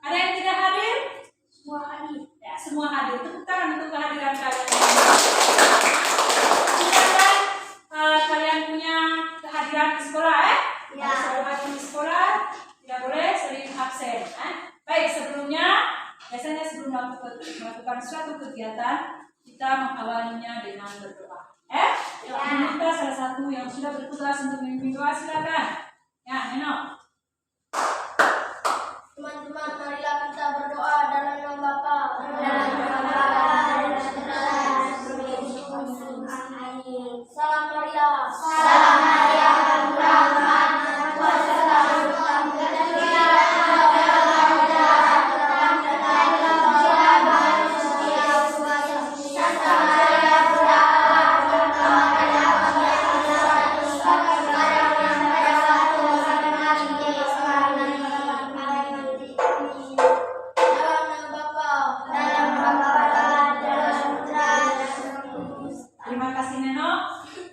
Ada yang tidak hadir? Semua hadir. Ya, semua hadir. Tepuk tangan untuk kehadiran kalian. Kalian punya kehadiran di sekolah, Ya. Selalu hadir di sekolah, tidak boleh sering absen. Baik, sebelumnya, biasanya sebelum melakukan suatu kegiatan, kita mengawalinya dengan berdoa. Ya. Kita salah satu yang sudah bertugas untuk memimpin doa, silakan. Ya, Neno. Teman-teman, marilah kita berdoa dalam nama Bapa, dalam nama Bapa, Salam Maria. Salam Maria, Tuhan kuasa dalam Tuhan Terima kasih Neno.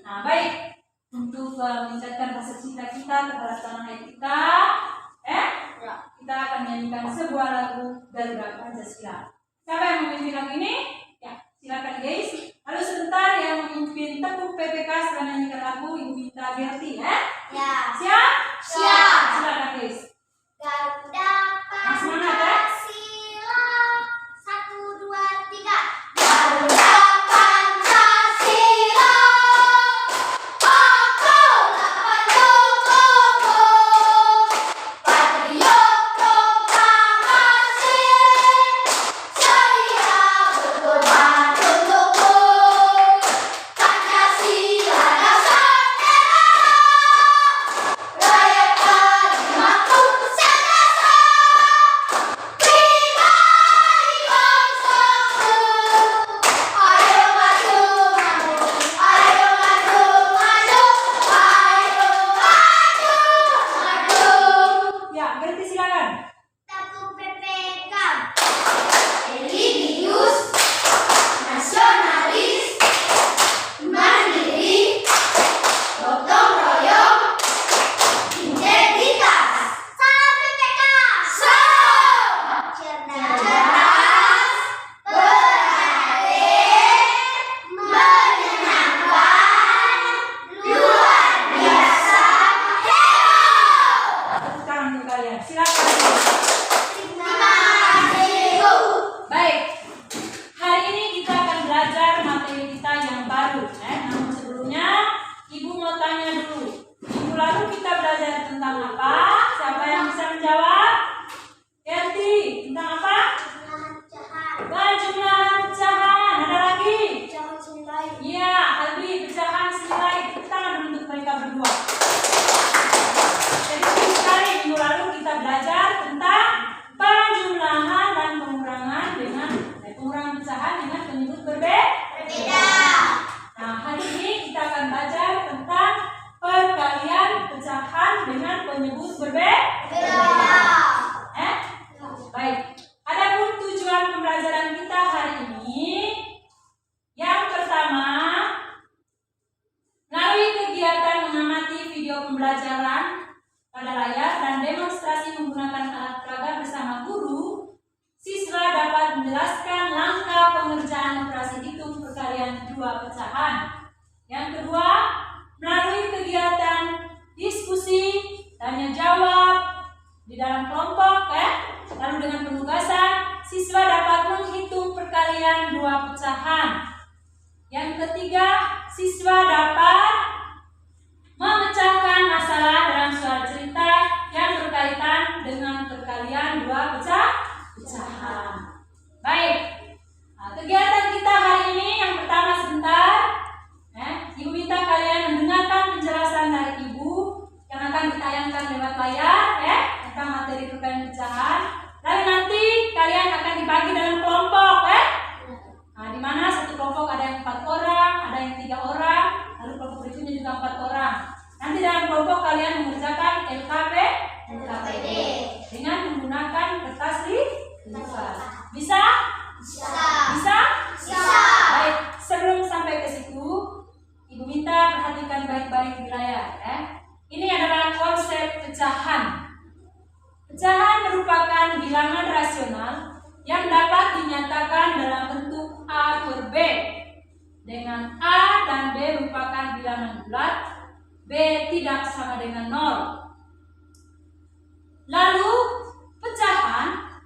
Nah baik, untuk meningkatkan rasa cinta kita terhadap tanah air kita, kita akan menyanyikan sebuah lagu Garuda Pancasila. Siapa yang memimpin lagu ini? Ya, silakan guys. Lalu sebentar yang memimpin tepuk PPK setelah menyanyikan lagu Ibu Minta Gerti, Ya. Siap? Siap. Silakan guys. Garuda Semangat ya. Pancasila, 1, 2, 3. Garuda Pancasila, aku pendukungmu, patriot proklamasi, sedia berkorban untukmu. Pancasila dasar negara, rakyat kalimatku senjata, pribadi bangsaku. Ayo maju, maju, ayo maju, maju, ayo maju, maju. Ya, Gerti silakan. Tepuk PPK. Religius, nasionalis, mandiri, gotong royong, integritas. Salam PPK. Salam. Cerdas, berhati, menyenangkan, luar biasa, hebat. Tepuk tangan untuk kalian. Silakan. Terima kasih, Bu. Baik, hari ini kita akan belajar materi kita yang baru. Namun sebelumnya, Ibu mau tanya dulu. Minggu lalu kita belajar tentang apa? Siapa yang bisa menjawab? Gerti, tentang apa? Jumlah pecahan. Ada lagi? Iya, Albi, pecahan senilai. Tepuk tangan dulu untuk mereka berdua. Jadi sekali minggu lalu kita belajar tentang penjumlahan dan pengurangan dengan pengurangan pecahan dengan penyebut berbeda. Nah, hari ini kita akan belajar tentang perkalian pecahan dengan penyebut berbeda. Baik. Adapun tujuan pembelajaran kita hari ini, yang pertama, melalui kegiatan mengamati video pembelajaran pada layar dan demonstrasi menggunakan alat peraga bersama guru, siswa dapat menjelaskan langkah pengerjaan operasi hitung perkalian dua pecahan. Yang kedua, melalui kegiatan diskusi, tanya jawab di dalam kelompok, lalu dengan penugasan, siswa dapat menghitung perkalian dua pecahan. Yang ketiga, siswa dapat memecahkan masalah dalam suatu cerita yang berkaitan dengan perkalian dua pecahan. Baik, nah, kegiatan kita hari ini yang pertama sebentar, Ibu minta kalian mendengarkan penjelasan dari Ibu yang akan ditayangkan lewat layar, tentang materi perkalian pecahan. Lalu nanti kalian akan dibagi dalam kelompok, Nah, di mana satu kelompok ada yang 4 orang, ada yang 3 orang, lalu kelompok berikutnya juga 4 orang. Nanti dalam kelompok kalian mengerjakan LKPD dengan menggunakan kertas lipat. Bisa? Bisa? Baik, sebelum sampai ke situ, Ibu minta perhatikan baik-baik di layar. Ini adalah konsep pecahan. Pecahan merupakan merupakan bilangan rasional yang dapat dinyatakan dalam bentuk A per B, dengan A dan B merupakan bilangan bulat, B tidak sama dengan 0. Lalu pecahan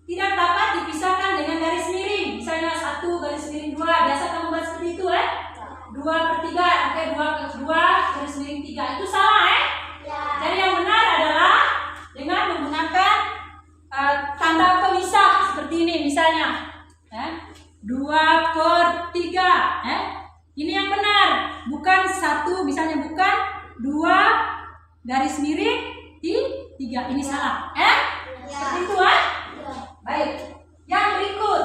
tidak dapat dipisahkan dengan garis miring. Misalnya 1 garis miring 2, biasa kamu buat seperti itu 2/3, oke, 2 garis miring 3, itu salah Jadi yang benar adalah dengan menggunakan tanda pemisah seperti ini, misalnya 2/3. Ini yang benar, bukan 1, misalnya bukan 2 garis miring 3, ini salah. Seperti itu Baik. Yang berikut,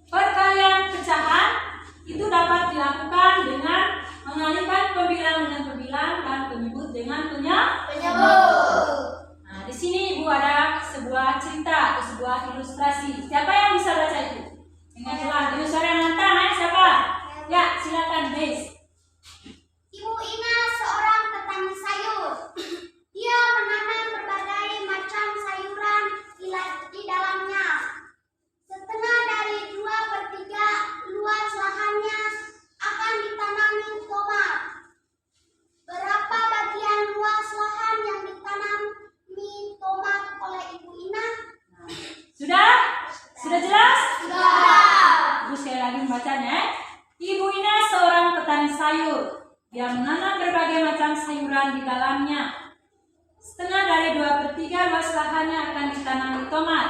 perkalian pecahan itu dapat dilakukan dengan mengalihkan pembilang dengan pembilang dan penyebut dengan penyebut. Nah, di sini Ibu ada sebuah cerita atau sebuah ilustrasi. Siapa yang bisa baca itu? Dengan jelas. Ilustrasi yang nantang, siapa? Ya, silakan, Miss. Ibu Ina seorang petani sayur. Dia menanam berbagai macam sayuran di dalamnya. Setengah dari 2/3 luas lahannya akan ditanami tomat. Berapa bagian luas lahan yang ditanami tomat oleh Ibu Ina? Sudah? Sudah jelas? Sudah. Ibu sekali lagi membacanya. Ibu Ina seorang petani sayur. Dia menanam berbagai macam sayuran di dalamnya. Setengah dari 2/3 luas lahannya akan ditanami tomat.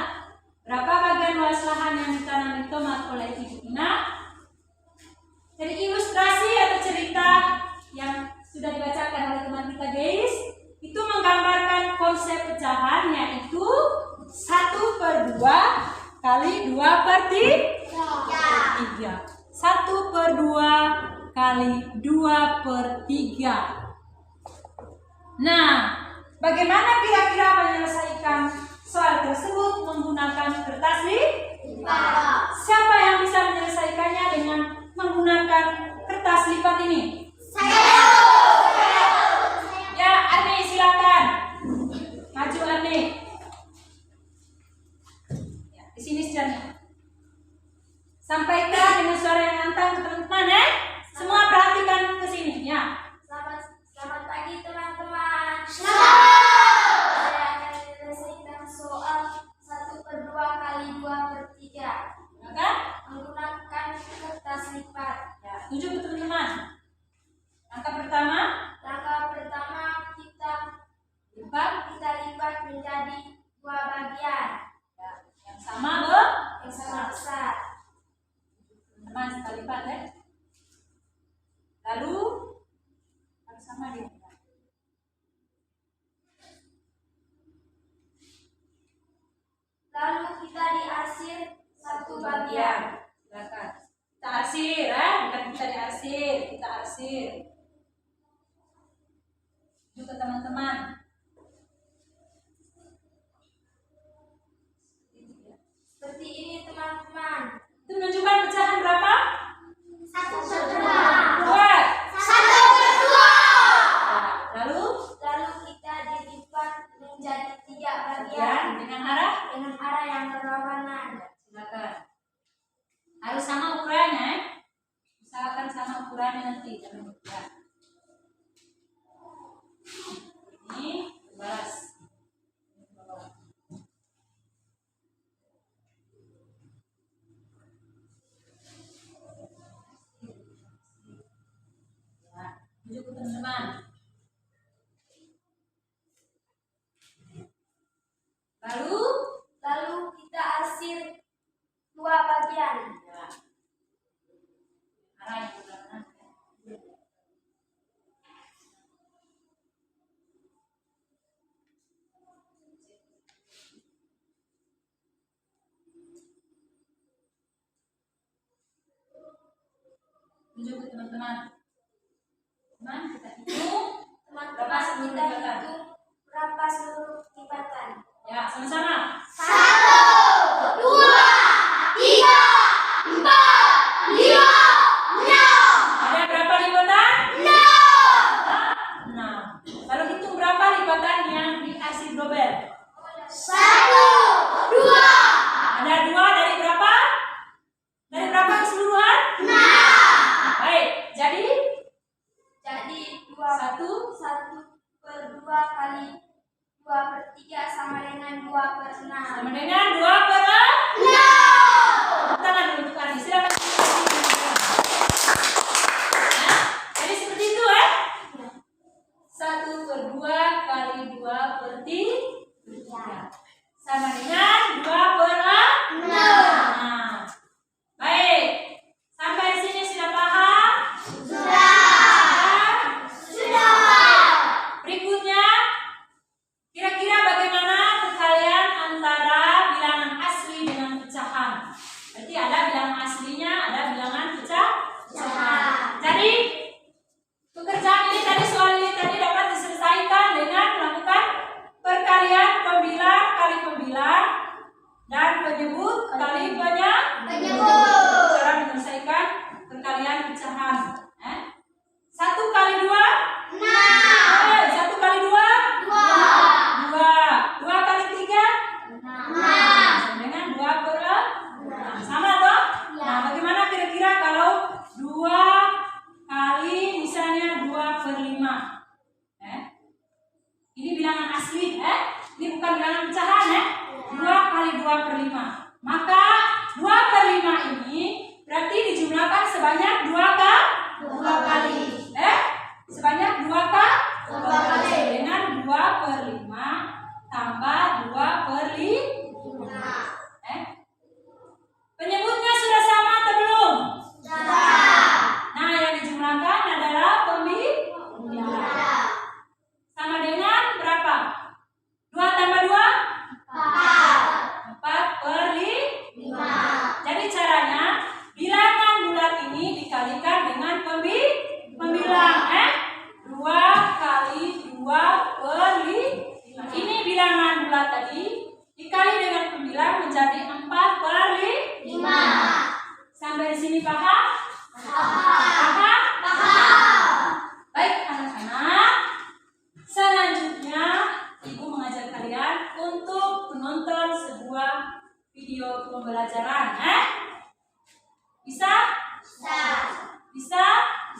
Berapa bagian luas lahan yang ditanami tomat oleh Ibu Ina? Jadi ilustrasi atau cerita yang sudah dibacakan oleh teman kita guys, itu menggambarkan konsep pecahan, yaitu 1/2 kali 2/3. 1/2 kali 2/3. Nah, bagaimana kira-kira menyelesaikan soal tersebut menggunakan kertas lipat? Siapa yang bisa menyelesaikannya dengan menggunakan kertas lipat ini? Saya. Ya, Arni silakan. Maju Arni. Ya, di sini sejarahnya. Sampaikan dengan suara yang lantang ke teman-teman Semua perhatikan ke sini ya. Selamat pagi teman-teman. Saya akan menyelesaikan soal 1/2 kali 2/3 menggunakan kertas lipat. Ya, tujuh ke teman-teman. Langkah pertama kita lipat menjadi 2 bagian. Ya, yang sama besar. Teman kita lipat Lalu harus sama dia. Lalu kita diarsir 1 bagian. Silakan. Kita arsir bukan kita diarsir, kita arsir. Juga teman-teman. Seperti ini teman-teman. Itu menunjukkan pecahan berapa? 1/2. Buat. 1/2. Lalu kita dilipat menjadi 3 bagian dengan arah yang berlawanan. silakan. Harus sama ukurannya. Usahakan sama ukurannya nanti. Jangan lupa. Ini balas. Tunjuk ke teman-teman. Lalu kita arsir 2 bagian. Ya. Arah yang berlawanan. Tunjuk ke teman-teman. Kita hitung. Teman-teman kita hitung berapa seluruh lipatan. Ya, sama-sama. 1, 2, 3, 4, 5, 6. Ada berapa lipatan? 6. 6. Lalu hitung berapa lipatannya? 2/3 sama dengan 2/6. Sama dengan 2/6. Tangan untuk Ardi. Silakan. Jadi seperti itu ya. 1/2 kali 2/3 sama dengan 2/6. Nah, baik. Sampai di sini sudah paham? Berikutnya, kira-kira bagaimana perkalian antara bilangan asli dengan pecahan? Berarti ada bilangan aslinya, ada bilangan pecahan. Jadi, pekerjaan ini tadi, soal ini tadi dapat diselesaikan dengan melakukan perkalian pembilang kali pembilang dan penyebut kali penyebut. Cara menyelesaikan perkalian pecahan. 1 kali 2? 1 kali 2? 2 kali 3? Sama dengan 2/6. Sama toh? Nah, bagaimana kira-kira kalau 2 kali misalnya 2/5? Ini bilangan asli, ini bukan bilangan pecahan, 2 kali 2/5. Maka 2/5 ini berarti dijumlahkan sebanyak 2 kali. Sebanyak 2 kali. Dengan 2/5 tambah 2/5. Penyebutnya sudah sama atau belum? Nah, yang dijumlahkan adalah pembilang. Sama dengan berapa? 2 tambah 2? 4/5. Jadi caranya, bilangan bulat ini dikalikan dengan pembilang. 2 kali 2/5. Ini bilangan bulat tadi dikali dengan pembilang menjadi 4/5. Sampai di sini paham? Paham? Baik anak-anak. Selanjutnya, Ibu mengajak kalian untuk menonton sebuah video pembelajaran. Bisa? Bisa?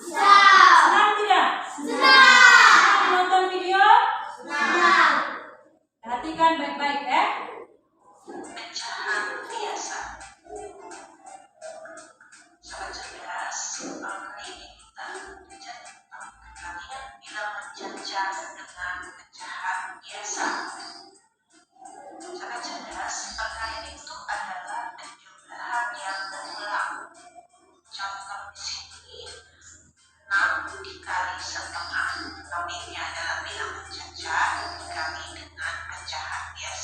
Senang tidak? Senang menonton video? Perhatikan baik-baik ya. Pecahan biasa. Sobat cerdas, kali ini kita belajar tentang perbandingan bilangan cacar dengan pecahan biasa. Sobat cerdas, perkalian itu adalah penjumlahan yang berulang. Contoh di sini 6 dikali setengah, tapi ini adalah bilangan cacar dikali dengan pecahan biasa.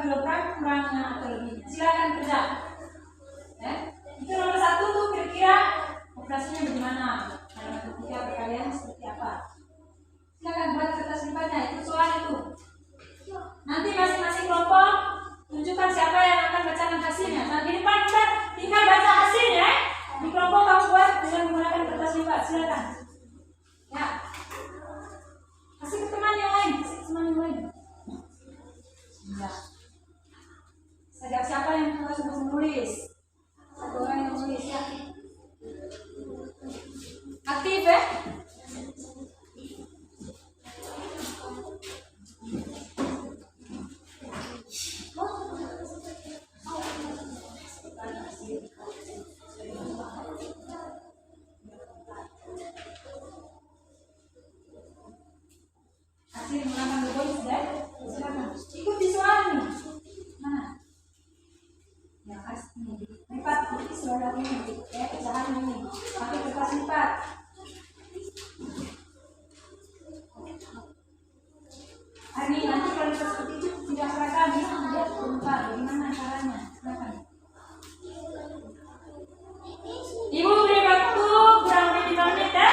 kilogram kurangnya atau lebih. Silakan kerja. Itu nomor 1 tuh kira-kira operasinya bagaimana? Dalam matematika perkalian seperti apa? Silakan buat kertas limpahnya. Itu soal itu. Nanti masing-masing kelompok tunjukkan siapa yang akan bacakan hasilnya. Nah, di depan kita tinggal baca hasilnya. Di kelompok kamu buat dengan menggunakan kertas limpah. Silakan. Ya. Kasih ke teman yang lain. Kasih ke teman yang lain. Ya. Siapa yang harus menulis? Satu orang yang menulis ya. Aktif ya. Hasil menggunakan double sudah. Silakan. Ikuti soal ini. Mana? Ya, ini. Lipat soal ini. Pecahan ini. Pakai kertas lipat. Ini nanti kalau seperti itu tidak seragam ya, lihat tempat bagaimana caranya. Silakan. Ibu beri waktu kurang lebih 5 menit ya.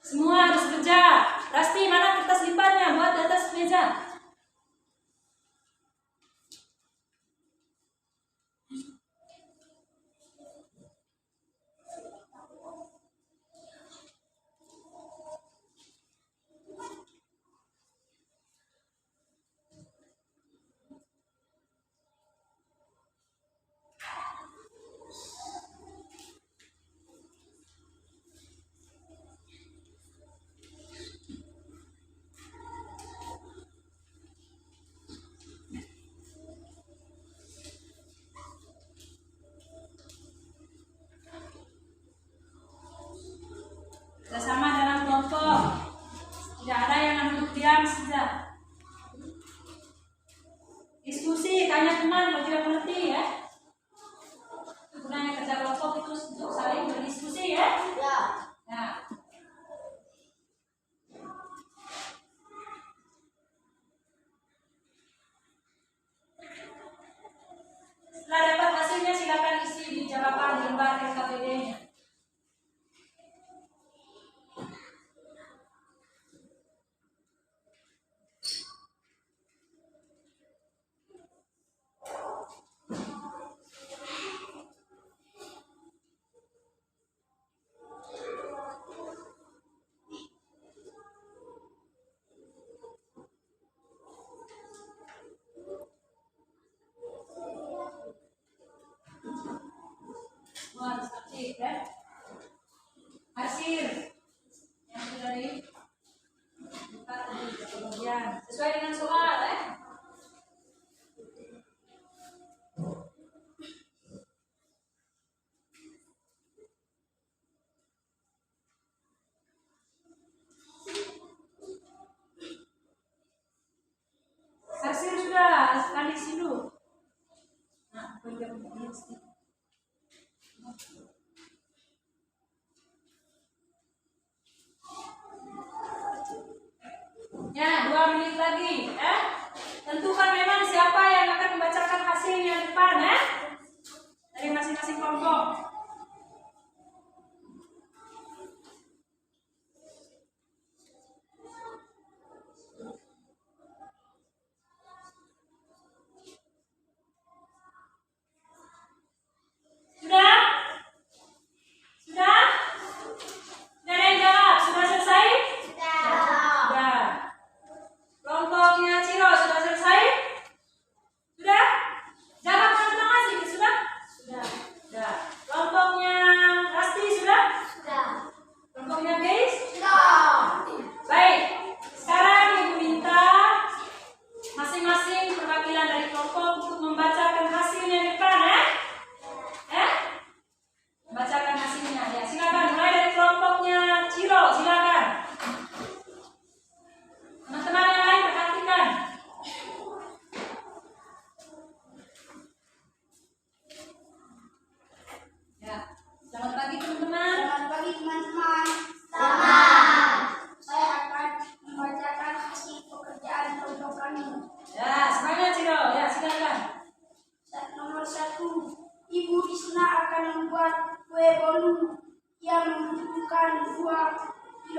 Semua harus kerja. Rasti, mana kertas limpahnya? Buat di atas meja. Bersama dalam kelompok. Tidak ada yang duduk diam saja. Diskusi, tanya teman kalau tidak mengerti ya. Gunanya kerja kelompok itu untuk saling berdiskusi ya. Ya. Nah. Setelah dapat hasilnya silakan isi di jawaban di lembar LKPD-nya. Harus aktif ya. Hasil yang sudah dibuka tadi kemudian sesuai dengan soal ya. Hasil sudah, sekali isi dulu. Nah, pegang ini. Ya, 2 menit lagi ya. Tentukan memang siapa yang akan membacakan hasil yang depan ya. Dari masing-masing kelompok. Sudah? Sudah? Sudah ada yang jawab? Sudah selesai? Sudah. Kelompoknya Ciro sudah selesai? Sudah? Jawab teman-teman masih? Sudah? Sudah. Sudah.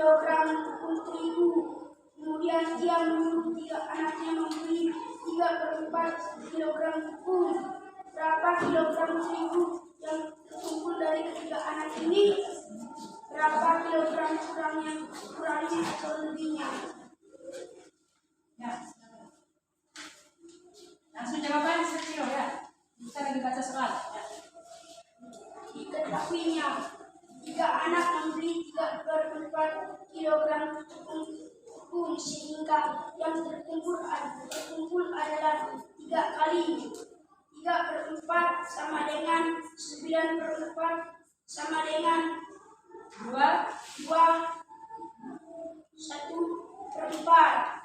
kilogram tepung terigu. Kemudian ia menyuruh 3 anaknya membeli 3/4 kilogram tepung. Berapa kilogram terigu yang terkumpul dari ketiga anak ini? Berapa kilogram kurangnya atau lebihnya? Ya, silakan. Langsung jawaban sekecil ya. Bisa lagi baca surat. Ya. Diketahuinya 3 anak membeli 3/4 kilogram tepung sehingga yang terkumpul adalah 3 kali 3/4 sama dengan 9/4 sama dengan 1/4.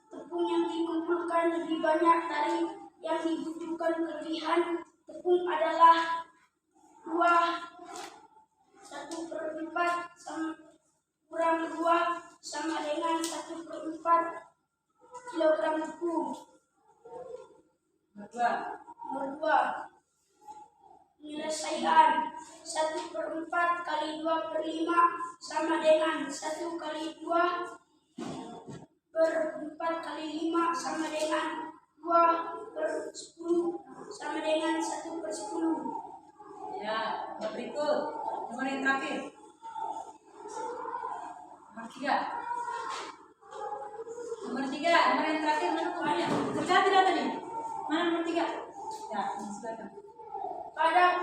Tepung yang dikumpulkan lebih banyak dari yang dibutuhkan. Kelebihan tepung adalah 1/4 kurang 2 sama dengan 1/4 kilogram tepung. Nomor 2. Penyelesaian 1/4 kali 2/5 sama dengan 1 kali 2/4 kali 5 sama dengan 2/10 sama dengan 1/10. Ya, berikut nomor yang terakhir. Nomor 3, nomor yang terakhir mana kemana? Kerja tidak tadi? Mana nomor 3? Ya, silakan. Pada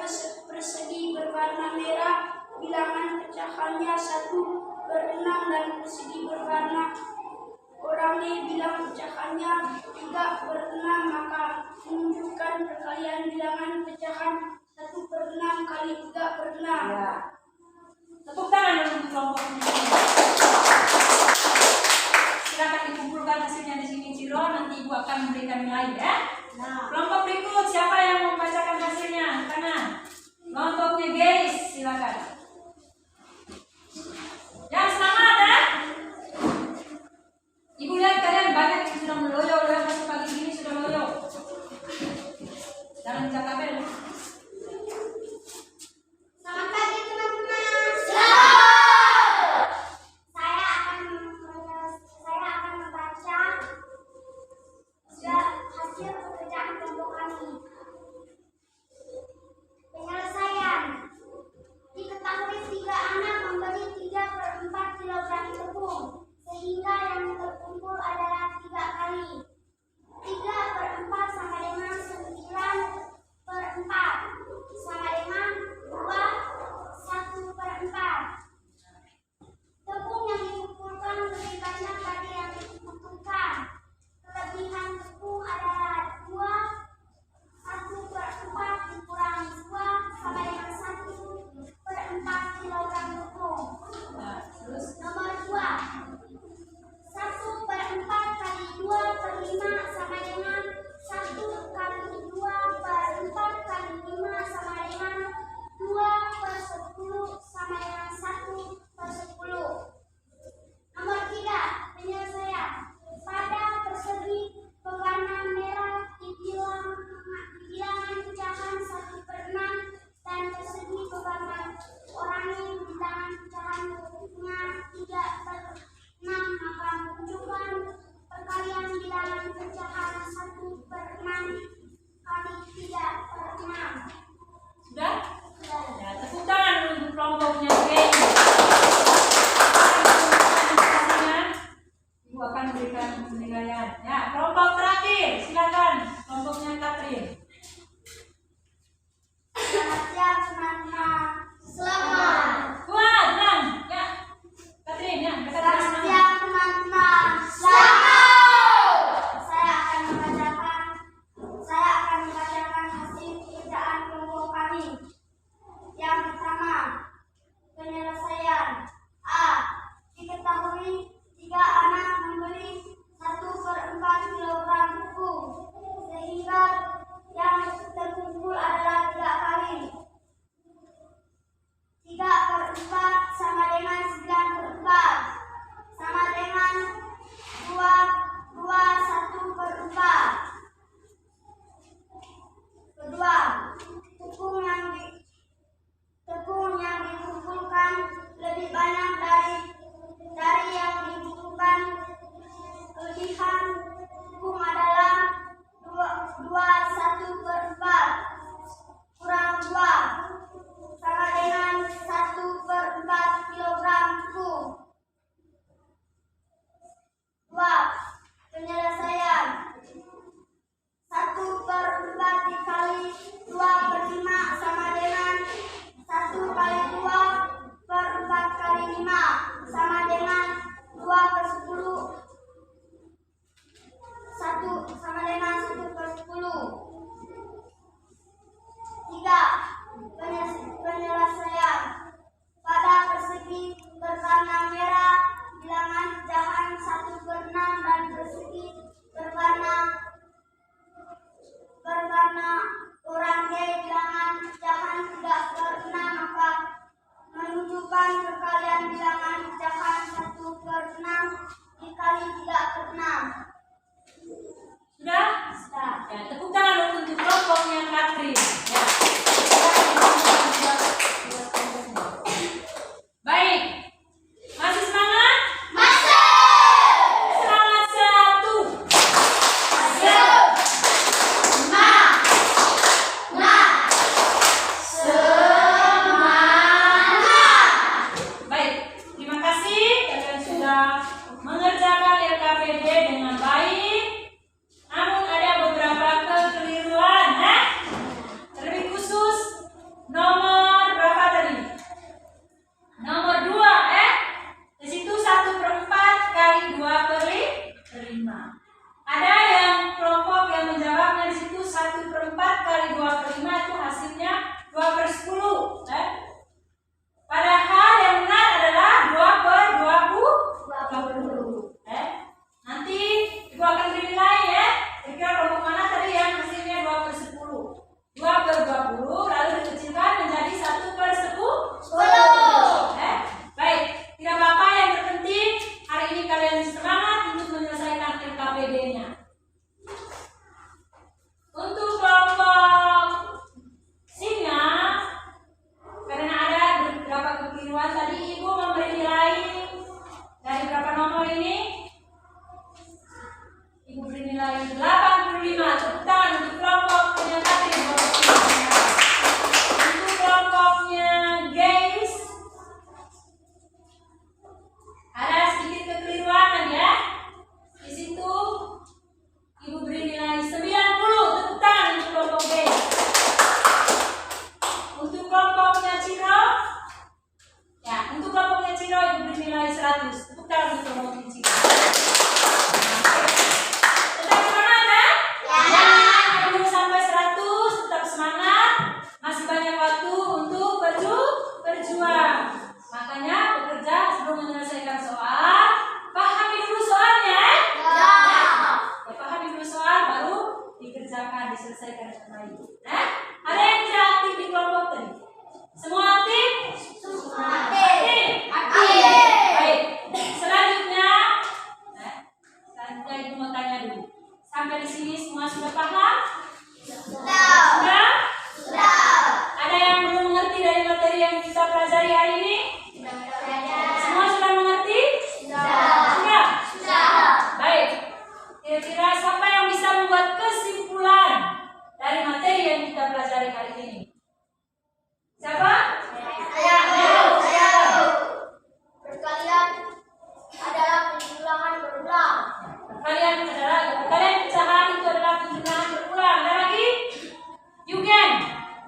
persegi berwarna merah, bilangan pecahannya 1/6 dan persegi berwarna oranye bilang pecahannya 3/6, maka menunjukkan perkalian bilangan pecahan 1/6 kali 3/6. Ya. Tepuk tangan untuk kelompok ini. Silakan dikumpulkan hasilnya di sini Ciro, nanti Ibu akan memberikan nilai ya. Nah, Kelompok berikut siapa yang membacakan hasilnya? Kanan. Kelompoknya guys, silakan. Yang selamat ya. Ibu lihat kalian banyak yang sudah meloyo masuk pagi ini sudah loyo. Dalam catatan. selamat pagi teman-teman. Saya akan membaca hasil pekerjaan kelompok kami. Penyelesaian. Diketahui bisa mengerjakan LKPD dengan baik. Namun ada beberapa kekeliruan, terlebih khusus nomor berapa tadi? Nomor 2, di situ 1/4 kali 2/5. Ada yang kelompok yang menjawabnya di situ 1/4 kali 2/5 itu hasilnya 2/10. Padahal yang benar adalah 2/20. Nanti ibu akan beri nilai ya. Kira-kira kelompok mana tadi yang hasilnya 2/10? 2/20 lalu dikecilkan menjadi 1/10. Baik, tidak apa-apa, yang terpenting hari ini kalian semangat untuk menyelesaikan LKPD-nya. Untuk kelompok singa, karena ada beberapa kekeliruan tadi, ibu memberi nilai dari berapa nomor ini? Ibu beri nilai 85. Tepuk tangan untuk kelompok penyakit. Untuk kelompoknya guys, ada sedikit kekeliruan ya. Di situ ibu beri nilai 90. Tepuk tangan untuk kelompok guys. Untuk kelompoknya Ciro, ya, untuk kelompoknya Ciro ibu beri nilai 100. Tepuk tangan untuk kelompoknya Ciro. Tetap semangat kan? Ya. Belum sampai 100, tetap semangat. Masih banyak waktu untuk berjuang. Makanya bekerja sebelum menyelesaikan soal. Pahami dulu soalnya. Ya, pahami dulu soal baru dikerjakan, diselesaikan dengan baik. Ada yang tidak aktif di kelompok tadi? Semua aktif? Semua aktif. Baik. Selanjutnya ibu mau tanya dulu. Sampai di sini semua sudah paham? Sudah? Ada yang belum mengerti dari materi yang kita pelajari hari ini? Semua sudah mengerti? Sudah. Baik. Kira-kira siapa yang bisa membuat kesimpulan dari materi yang kita pelajari hari ini? Siapa? Saya. Perkalian adalah penjumlahan berulang. Perkalian pecahan itu adalah penjumlahan berulang. Ada lagi? Yugen.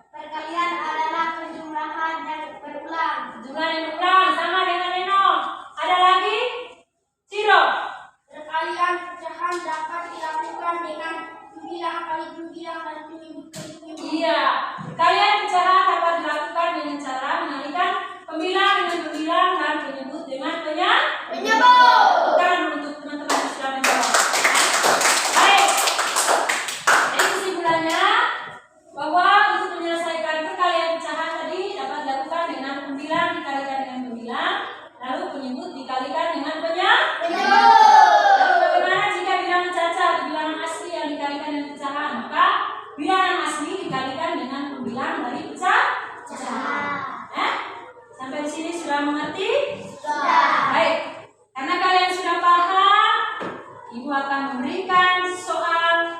Perkalian adalah penjumlahan yang berulang. Penjumlahan yang berulang sama dengan Reno. Ada lagi? Ciro. Perkalian pecahan dapat dilakukan dengan pembilang kali pembilang dan penyebut kali penyebut. Iya. Perkalian pecahan dapat dilakukan dengan cara mengalihkan pembilang dengan pembilang dan penyebut dengan penyebut. Bukan untuk teman-teman yang sudah menjawab. Baik. Jadi kesimpulannya bahwa untuk menyelesaikan perkalian pecahan tadi dapat dilakukan dengan pembilang dikalikan dengan pembilang, lalu penyebut dikalikan dengan penyebut. Lalu bagaimana jika bilangan cacat atau bilangan asli yang dikalikan dengan pecahan? Maka bilangan asli dikalikan dengan pembilang dari pecahan. Sampai di sini sudah mengerti? Sudah. Baik. Karena kalian sudah paham, ibu akan memberikan soal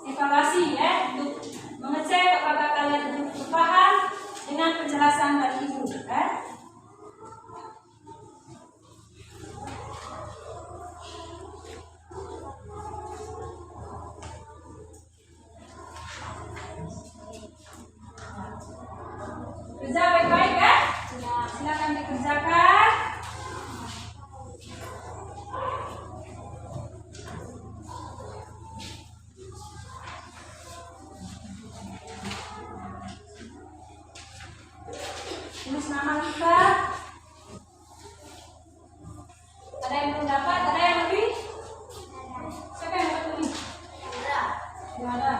evaluasi ya untuk mengecek apakah kalian betul-betul paham dengan penjelasan dari ibu. Kerja baik-baik ya? Silakan dikerjakan. Tulis nama lengkap. Ada yang belum dapat? Ada yang lebih? Siapa yang dapat lebih? Tidak ada.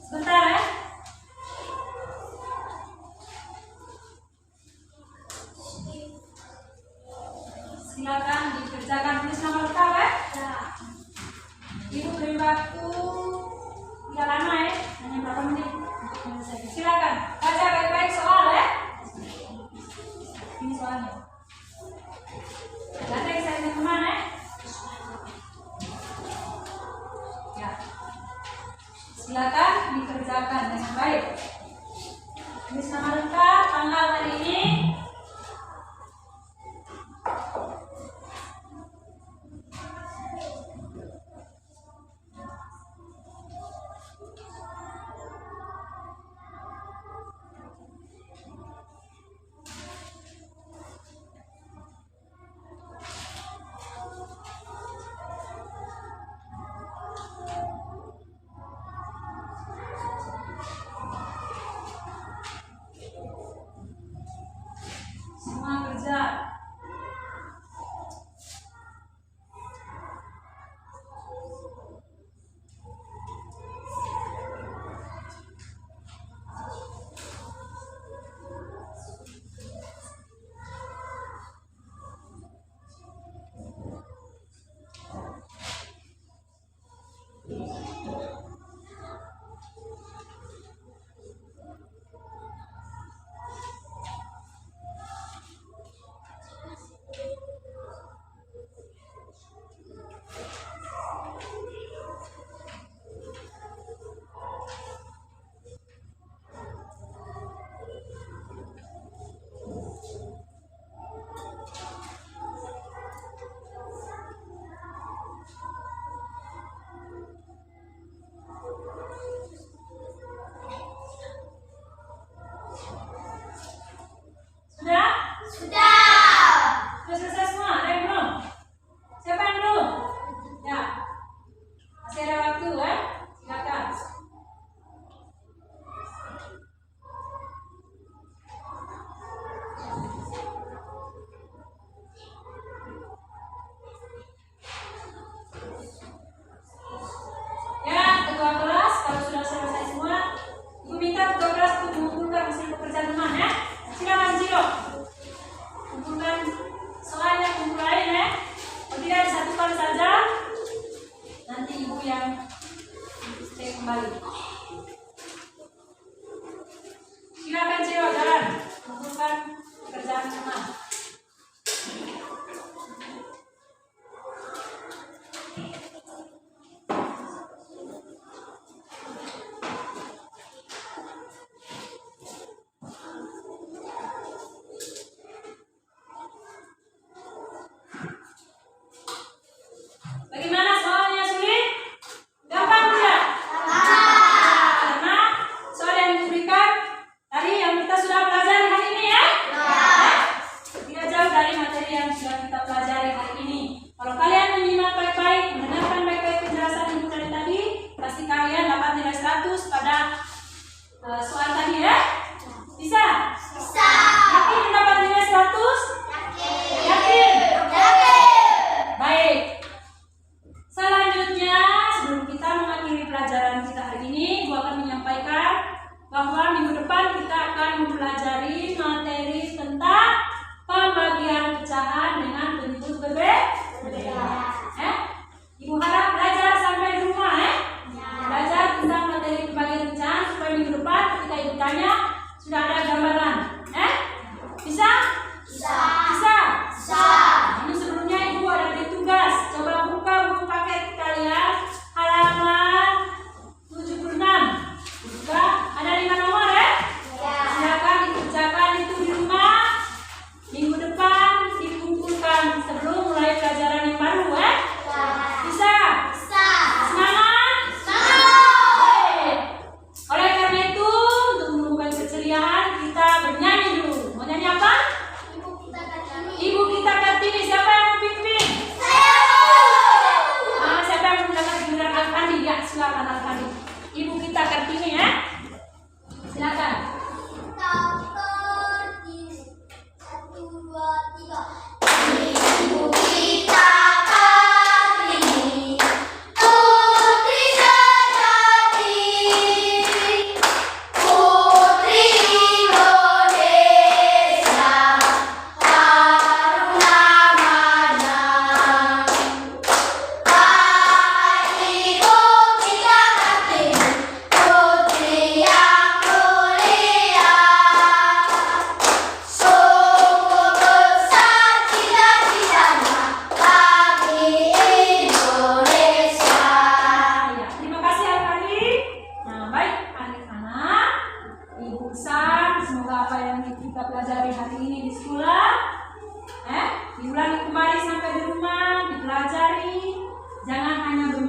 Sebentar ya. Silakan dikerjakan, tulis nama lengkap ya. Ibu beri waktu tidak lama ya, hanya berapa menit untuk menyelesaikan. Silakan baca baik-baik soal ya. Ini soalnya. Nanti saya teman-teman ya. Ya. Silakan dikerjakan dengan baik. Tulis nama lengkap, tanggal hari ini.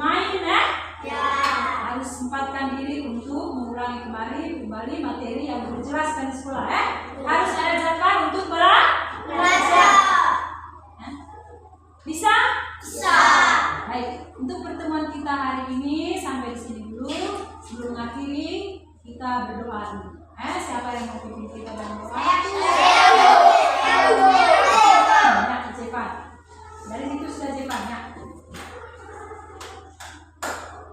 bermain ya. Ya. Harus sempatkan diri untuk mengulangi kembali materi yang belum dijelaskan di sekolah ya. Harus ada jadwal untuk belajar. Ya. Bisa? Bisa. Baik, untuk pertemuan kita hari ini sampai di sini dulu. Sebelum mengakhiri, kita berdoa dulu. Siapa yang mau pimpin kita dalam doa? Ya, cepat. Dari situ sudah cepat ya.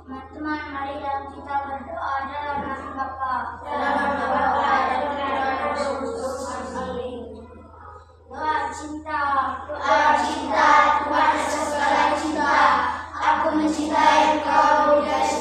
Teman-teman, mari kita berdoa dalam nama Bapa, Dalam nama Bapa dan Putra dan Roh Kudus. Amin. Doa cinta, Tuhan cinta, Tuhan segala cinta. Aku mencintai Engkau dari